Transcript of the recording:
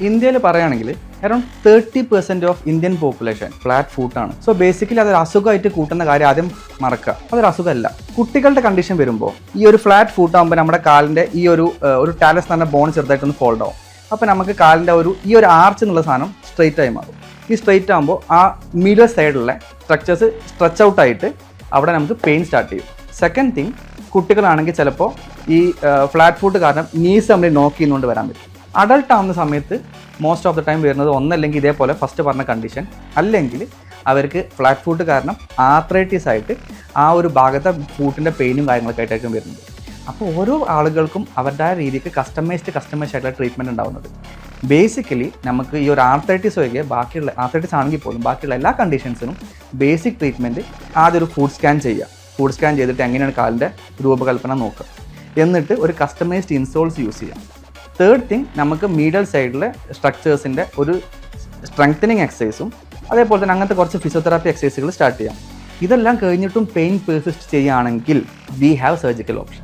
ഇന്ത്യയിൽ പറയുകയാണെങ്കിൽ around 30% of Indian population flat ഫൂട്ടാണ്. സോ ബേസിക്കലി അതൊരു അസുഖമായിട്ട് കൂട്ടുന്ന കാര്യം ആദ്യം മറക്കുക. അതൊരു അസുഖമല്ല. കുട്ടികളുടെ കണ്ടീഷൻ വരുമ്പോൾ ഈ ഒരു ഫ്ലാറ്റ് ഫൂട്ടാകുമ്പോൾ നമ്മുടെ കാലിൻ്റെ ഈ ഒരു ടാലസ് എന്ന് പറഞ്ഞ ബോൺ ചെറുതായിട്ടൊന്ന് ഫോൾഡ് ആവും. അപ്പോൾ നമുക്ക് കാലിൻ്റെ ഈ ഒരു ആർച്ച് എന്നുള്ള സാധനം സ്ട്രെയിറ്റ് ആയി മാറും. ഈ സ്ട്രെയിറ്റ് ആകുമ്പോൾ ആ മിഡിൽ സൈഡിലുള്ള സ്ട്രക്ചേഴ്സ് സ്ട്രെച്ച് ഔട്ട് ആയിട്ട് അവിടെ നമുക്ക് പെയിൻ സ്റ്റാർട്ട് ചെയ്യും. സെക്കൻഡ് തിങ്, കുട്ടികളാണെങ്കിൽ ചിലപ്പോൾ ഈ ഫ്ലാറ്റ് ഫൂട്ട് കാരണം നീസ് നമ്മൾ നോക്ക് ചെയ്യുന്നതുകൊണ്ട് വരാൻ പറ്റും. അഡൾട്ട് ആവുന്ന സമയത്ത് മോസ്റ്റ് ഓഫ് ദ ടൈം വരുന്നത് ഒന്നല്ലെങ്കിൽ ഇതേപോലെ ഫസ്റ്റ് പറഞ്ഞ കണ്ടീഷൻ, അല്ലെങ്കിൽ അവർക്ക് ഫ്ലാറ്റ് ഫൂട്ട് കാരണം ആർത്രൈറ്റിസ് ആയിട്ട് ആ ഒരു ഭാഗത്തെ ഫൂട്ടിൻ്റെ പെയിനും കാര്യങ്ങളൊക്കെ ആയിട്ടായിരിക്കും വരുന്നത്. അപ്പോൾ ഓരോ ആളുകൾക്കും അവരുടെ രീതിക്ക് കസ്റ്റമൈസ്ഡ് ആയിട്ടുള്ള ട്രീറ്റ്മെൻറ്റ് ഉണ്ടാകുന്നത്. ബേസിക്കലി നമുക്ക് ഈ ഒരു ആർത്രൈറ്റിസ് ഒഴികെ ബാക്കിയുള്ള ആർത്രൈറ്റിസ് ആണെങ്കിൽ പോലും ബാക്കിയുള്ള എല്ലാ കണ്ടീഷൻസിനും ബേസിക് ട്രീറ്റ്മെൻറ്റ് ആദ്യം ഒരു ഫുഡ് സ്കാൻ ചെയ്യുക. ഫുഡ് സ്കാൻ ചെയ്തിട്ട് എങ്ങനെയാണ് കാലിൻ്റെ രൂപകൽപ്പന നോക്കുക, എന്നിട്ട് ഒരു കസ്റ്റമൈസ്ഡ് ഇൻസോൾസ് യൂസ് ചെയ്യാം. തേർഡ് തിങ്, നമുക്ക് മീഡിയൽ സൈഡിലെ സ്ട്രക്ചേഴ്സിൻ്റെ ഒരു സ്ട്രെങ്തനിങ് എക്സസൈസും അതേപോലെ തന്നെ അങ്ങനത്തെ കുറച്ച് ഫിസിയോതെറാപ്പി എക്സസൈസുകൾ സ്റ്റാർട്ട് ചെയ്യാം. ഇതെല്ലാം കഴിഞ്ഞിട്ടും പെയിൻ പെർസിസ്റ്റ് ചെയ്യുകയാണെങ്കിൽ വി ഹാവ് സർജിക്കൽ ഓപ്ഷൻ.